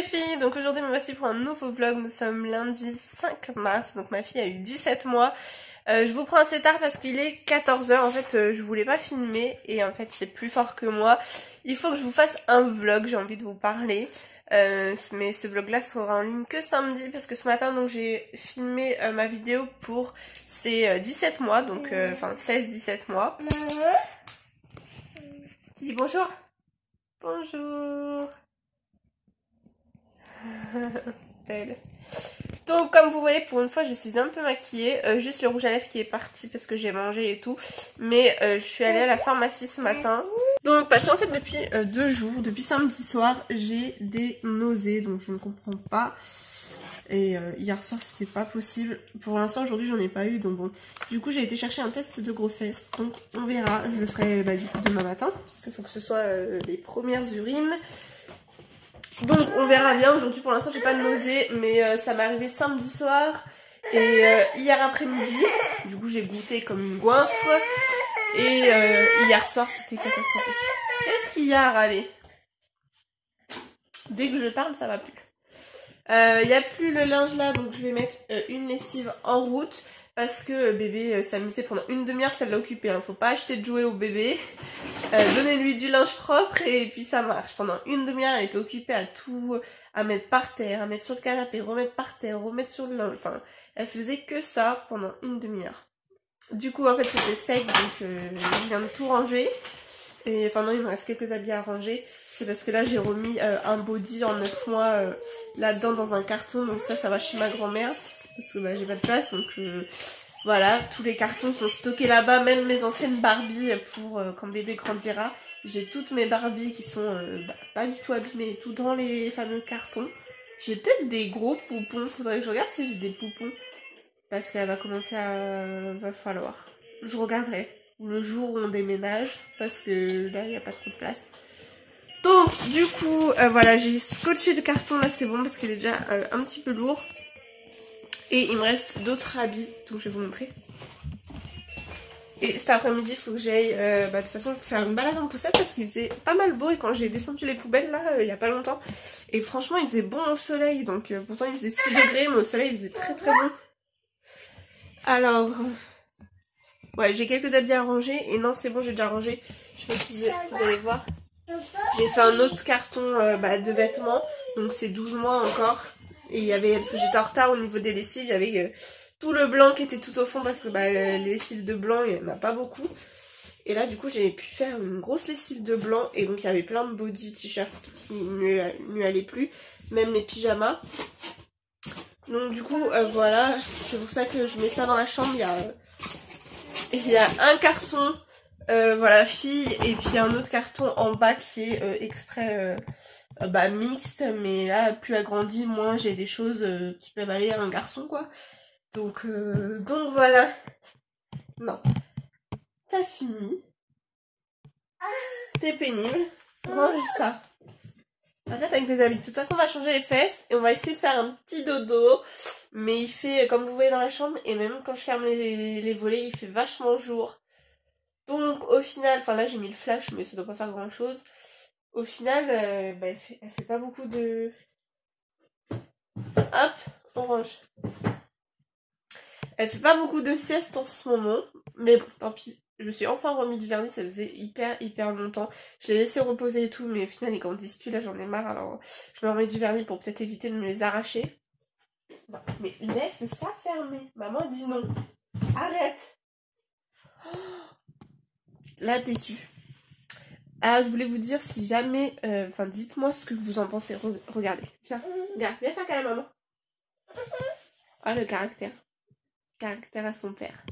filles, donc aujourd'hui me voici pour un nouveau vlog. Nous sommes lundi 5 mars, donc ma fille a eu 17 mois. Je vous prends assez tard parce qu'il est 14 h. En fait je voulais pas filmer et en fait c'est plus fort que moi. Il faut que je vous fasse un vlog, j'ai envie de vous parler. Mais ce vlog là sera en ligne que samedi parce que ce matin donc j'ai filmé ma vidéo pour ses 17 mois, donc enfin 16-17 mois. Dis bonjour. Bonjour. Belle. Donc comme vous voyez, pour une fois je suis un peu maquillée, juste le rouge à lèvres qui est parti parce que j'ai mangé et tout, mais je suis allée à la pharmacie ce matin. Donc parce qu'en fait depuis 2 jours, depuis samedi soir, j'ai des nausées, donc je ne comprends pas. Et hier soir c'était pas possible. Pour l'instant aujourd'hui j'en ai pas eu, donc bon. Du coup j'ai été chercher un test de grossesse, donc on verra. Je le ferai du coup demain matin, parce qu'il faut que ce soit les premières urines. Donc on verra bien. Aujourd'hui pour l'instant j'ai pas de nausées, mais ça m'est arrivé samedi soir et hier après-midi. Du coup j'ai goûté comme une goinfre. Et hier soir c'était catastrophique. Qu'est-ce qu'il y a, allez. Dès que je parle ça va plus. Il n'y a plus le linge là, donc je vais mettre une lessive en route. Parce que bébé s'amusait pendant une demi-heure, ça l'a occupé. Hein. Faut pas acheter de jouets au bébé. Donnez-lui du linge propre et puis ça marche. Pendant une demi-heure, elle était occupée à tout, à mettre par terre, à mettre sur le canapé, remettre par terre, remettre sur le linge. Enfin, elle faisait que ça pendant une demi-heure. Du coup, en fait, c'était sec, donc je viens de tout ranger. Et enfin non, il me reste quelques habits à ranger. C'est parce que là, j'ai remis un body en 9 mois là-dedans dans un carton. Donc ça va chez ma grand-mère. Parce que j'ai pas de place, donc voilà, tous les cartons sont stockés là-bas, même mes anciennes Barbie pour quand bébé grandira. J'ai toutes mes Barbie qui sont pas du tout abîmées et tout dans les fameux cartons. J'ai peut-être des gros poupons, faudrait que je regarde si j'ai des poupons. Parce qu'elle va commencer à... va falloir. Je regarderai le jour où on déménage, parce que là il n'y a pas trop de place. Donc du coup, voilà, j'ai scotché le carton, là c'est bon parce qu'il est déjà un petit peu lourd. Et il me reste d'autres habits, donc je vais vous montrer. Et cet après-midi, il faut que j'aille, de toute façon, faire une balade en poussette parce qu'il faisait pas mal beau. Et quand j'ai descendu les poubelles, là, il y a pas longtemps, et franchement, il faisait bon au soleil. Donc pourtant, il faisait 6 degrés, mais au soleil, il faisait très très bon. Alors, ouais, j'ai quelques habits à ranger. Et non, c'est bon, j'ai déjà rangé. Je sais pas si vous allez voir. J'ai fait un autre carton de vêtements. Donc c'est 12 mois encore. Et il y avait, parce que j'étais en retard au niveau des lessives, il y avait tout le blanc qui était tout au fond parce que les lessives de blanc, il n'y en a pas beaucoup. Et là du coup j'ai pu faire une grosse lessive de blanc et donc il y avait plein de body t-shirts qui ne lui allaient plus, même les pyjamas. Donc du coup voilà, c'est pour ça que je mets ça dans la chambre. Il y a un carton voilà fille et puis un autre carton en bas qui est exprès mixte, mais là plus agrandi, moins j'ai des choses qui peuvent aller à un garçon quoi. Donc voilà. Non, t'as fini, t'es pénible, range ça. Arrête avec les habits. De toute façon on va changer les fesses et on va essayer de faire un petit dodo, mais il fait comme vous voyez dans la chambre, et même quand je ferme les volets il fait vachement jour. Donc au final, enfin là j'ai mis le flash mais ça doit pas faire grand chose. Au final, elle fait pas beaucoup de... Hop, on range. Elle fait pas beaucoup de sieste en ce moment. Mais bon, tant pis. Je me suis enfin remis du vernis, ça faisait hyper longtemps. Je l'ai laissé reposer et tout, mais au final, ils grandissent plus. Là, j'en ai marre. Alors, je me remets du vernis pour peut-être éviter de me les arracher. Bon, mais laisse ça fermer. Maman dit non. Arrête. Là, têtu. Ah, je voulais vous dire si jamais... Enfin, dites-moi ce que vous en pensez. Regardez. Viens, viens faire câlin à maman. Ah, le caractère. Caractère à son père.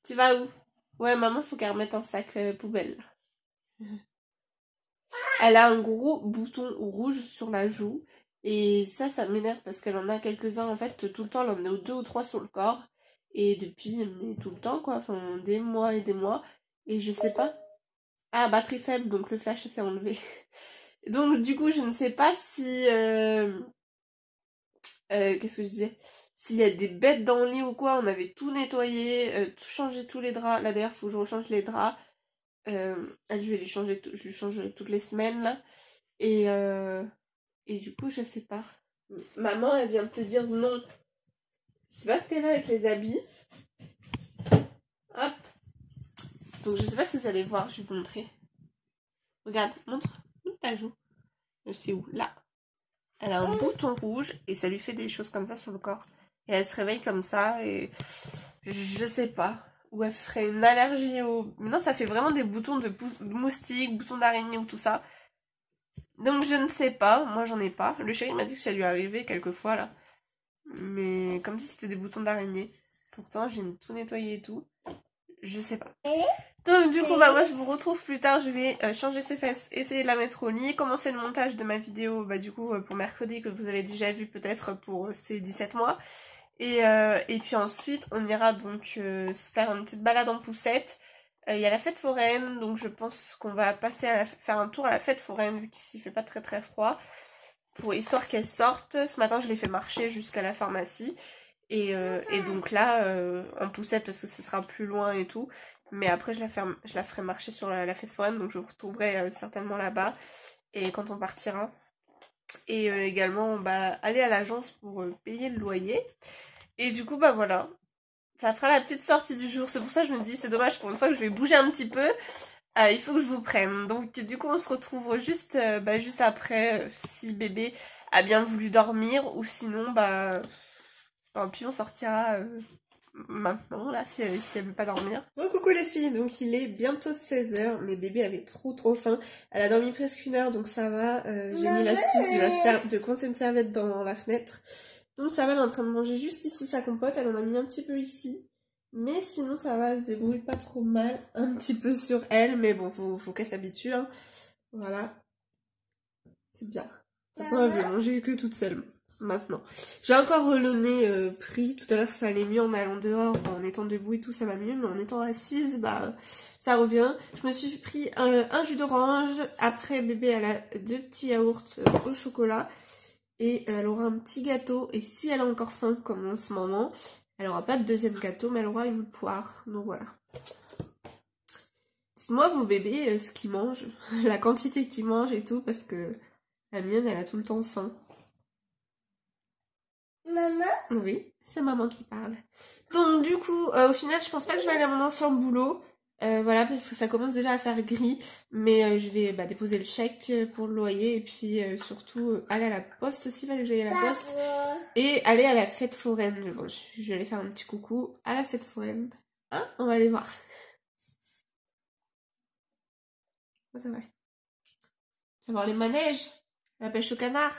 Tu vas où? Ouais, maman, faut qu'elle remette un sac poubelle. Elle a un gros bouton rouge sur la joue. Et ça m'énerve parce qu'elle en a quelques-uns. En fait, tout le temps, elle en a 2 ou 3 sur le corps. Et depuis, mais tout le temps, quoi. Enfin, des mois et des mois. Et je sais pas. Ah, batterie faible, donc le flash s'est enlevé. Donc du coup, je ne sais pas si... qu'est-ce que je disais? S'il y a des bêtes dans le lit ou quoi. On avait tout nettoyé, tout changé tous les draps. Là d'ailleurs, faut que je rechange les draps. Je vais les changer, je les change toutes les semaines là. Et du coup, je sais pas. Maman, elle vient de te dire non. Je sais pas ce qu'elle a avec les habits. Hop. Donc, je sais pas si vous allez voir, je vais vous montrer. Regarde, montre ta joue. Je sais où? Là. Elle a un bouton rouge et ça lui fait des choses comme ça sur le corps. Et elle se réveille comme ça et je sais pas. Ou elle ferait une allergie au... Maintenant, ça fait vraiment des boutons de moustiques, boutons d'araignée ou tout ça. Donc, je ne sais pas. Moi, j'en ai pas. Le chéri m'a dit que ça lui arrivait quelques fois, là. Mais comme si c'était des boutons d'araignée. Pourtant, j'ai tout nettoyé et tout. Je sais pas. Donc, du coup, bah, moi, je vous retrouve plus tard. Je vais changer ses fesses, essayer de la mettre au lit, commencer le montage de ma vidéo, bah, du coup, pour mercredi, que vous avez déjà vu peut-être pour ces 17 mois. Et puis ensuite, on ira donc se faire une petite balade en poussette. Il y a la fête foraine, donc je pense qu'on va passer à faire un tour à la fête foraine, vu qu'ici il fait pas très très froid, pour histoire qu'elle sorte. Ce matin, je l'ai fait marcher jusqu'à la pharmacie. Et donc là, en poussette, parce que ce sera plus loin et tout. Mais après, je la ferai marcher sur la fête foraine, donc je vous retrouverai certainement là-bas. Et quand on partira. Et également, on va aller à l'agence pour payer le loyer. Et du coup, bah voilà. Ça fera la petite sortie du jour. C'est pour ça que je me dis, c'est dommage, pour une fois que je vais bouger un petit peu, il faut que je vous prenne. Donc du coup, on se retrouve juste après, si bébé a bien voulu dormir. Ou sinon, bah... tant pis, on sortira maintenant, là, si elle veut pas dormir. Donc coucou les filles, donc il est bientôt 16h, mais bébé avait trop faim. Elle a dormi presque 1 heure, donc ça va. J'ai mis l'astuce de coincer une serviette dans la fenêtre. Donc ça va, elle est en train de manger juste ici sa compote, elle en a mis un petit peu ici. Mais sinon ça va, elle se débrouille pas trop mal, un petit peu sur elle, mais bon, faut qu'elle s'habitue, hein. Voilà. C'est bien. De toute façon, elle veut manger que toute seule. Maintenant. J'ai encore le nez pris. Tout à l'heure ça allait mieux en allant dehors, en étant debout et tout ça va mieux, mais en étant assise, bah ça revient. Je me suis pris un jus d'orange. Après bébé elle a 2 petits yaourts au chocolat. Et elle aura un petit gâteau. Et si elle a encore faim comme en ce moment, elle aura pas de deuxième gâteau, mais elle aura une poire. Donc voilà. Dites-moi vos bébés ce qu'ils mangent, la quantité qu'ils mangent et tout, parce que la mienne elle a tout le temps faim. Maman? Oui, c'est maman qui parle. Donc du coup, au final, je pense pas que je vais aller à mon ancien boulot. Voilà, parce que ça commence déjà à faire gris. Mais je vais déposer le chèque pour le loyer. Et puis surtout aller à la poste aussi, fallait que j'aille à la poste. Et aller à la fête foraine. Bon, je vais aller faire un petit coucou à la fête foraine. Hein? On va aller voir. Oh, c'est vrai. Tu vas voir les manèges, la pêche au canard.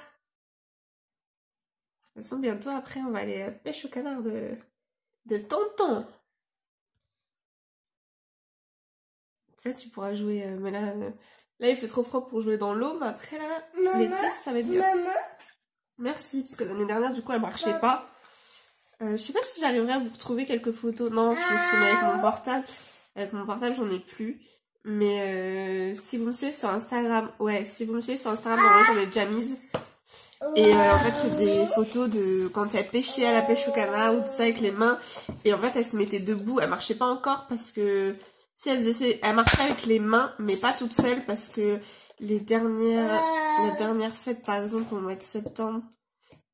De toute façon, bientôt après, on va aller à la pêche au canard de tonton. Ça, tu pourras jouer. Mais là, il fait trop froid pour jouer dans l'eau. Mais après, là, l'été, ça va être bien. Maman. Merci, parce que l'année dernière, du coup, elle marchait pas. Je sais pas si j'arriverai à vous retrouver quelques photos. Non, je filme avec mon portable. Avec mon portable, j'en ai plus. Mais si vous me suivez sur Instagram, si vous me suivez sur Instagram, j'en ai déjà mise. Et en fait, des photos de quand elle pêchait à la pêche au canard ou tout ça avec les mains. Et en fait, elle se mettait debout. Elle marchait pas encore parce que si elle faisait, elle marchait avec les mains, mais pas toute seule parce que les dernières fêtes, par exemple, au mois de septembre,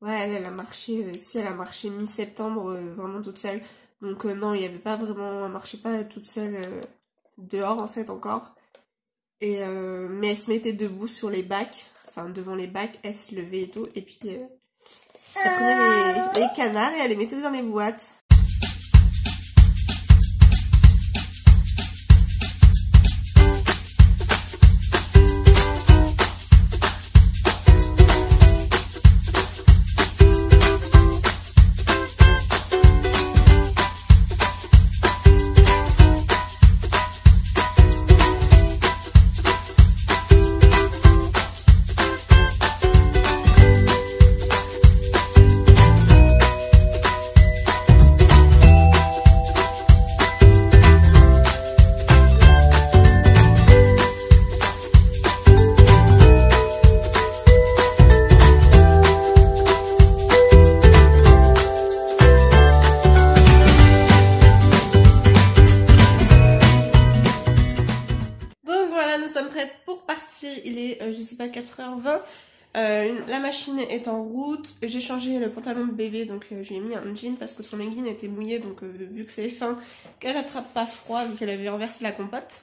elle a marché. Si elle a marché mi-septembre, vraiment toute seule. Donc non, il y avait pas vraiment, elle marchait pas toute seule dehors en fait encore. Et mais elle se mettait debout sur les bacs. Enfin, devant les bacs, elle se levait et tout. Et puis, elle prenait les canards et elle les mettait dans les boîtes. il est, je sais pas, 4h20. La machine est en route, j'ai changé le pantalon de bébé, donc je lui ai mis un jean parce que son legging était mouillé, donc vu que c'est fin, qu'elle attrape pas froid vu qu'elle avait renversé la compote.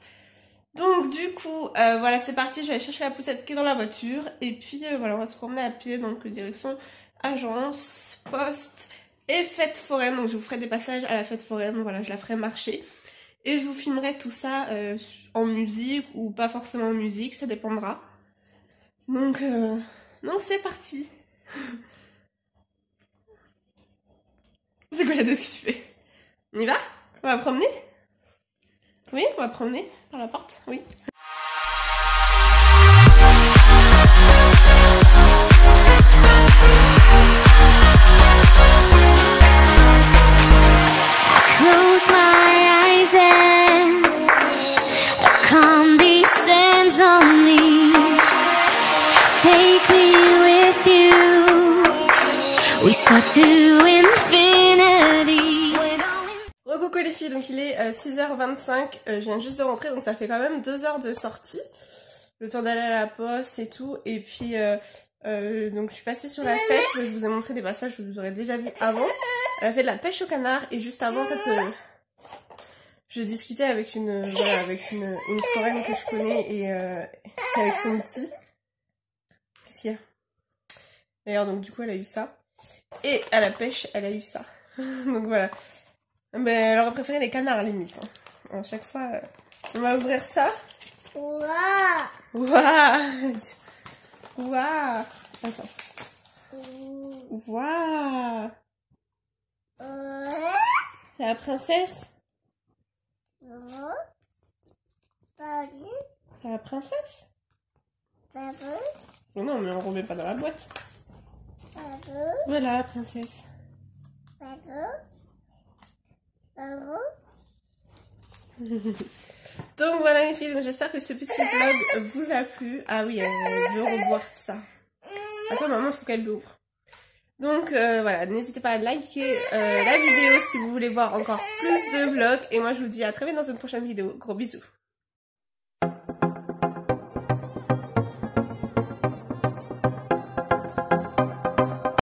Donc du coup, voilà, c'est parti, je vais aller chercher la poussette qui est dans la voiture, et puis voilà, on va se promener à pied, donc direction agence, poste et fête foraine, donc je vous ferai des passages à la fête foraine, voilà, je la ferai marcher. Et je vous filmerai tout ça en musique ou pas forcément en musique, ça dépendra. Donc c'est parti. C'est quoi la tête que tu fais? On y va? On va promener? Oui, on va promener par la porte, oui. Close my eyes and a calm descends on me. Take me with you. We soar to infinity. Coucou les filles, donc il est 6h25, je viens juste de rentrer, donc ça fait quand même 2 heures de sortie. Le temps d'aller à la poste et tout, et puis donc je suis passée sur la fête, je vous ai montré des passages que vous aurez déjà vu avant. Elle a fait de la pêche au canard, et juste avant en fait je discutais avec une foraine que je connais et avec son petit. Qu'est-ce qu'il y a? D'ailleurs donc du coup elle a eu ça, et à la pêche elle a eu ça. Donc voilà. Mais elle aurait préféré les canards à la limite. Hein. À chaque fois, on va ouvrir ça. Ouah. Waouh. Waouh. Attends. Waouh. C'est la princesse. C'est la princesse. Oh non, mais on ne remet pas dans la boîte. Voilà la princesse. Donc voilà les filles, j'espère que ce petit vlog vous a plu. Ah oui, elle veut revoir ça. Attends maman, il faut qu'elle l'ouvre. Donc voilà, n'hésitez pas à liker la vidéo si vous voulez voir encore plus de vlogs. Et moi je vous dis à très vite dans une prochaine vidéo. Gros bisous.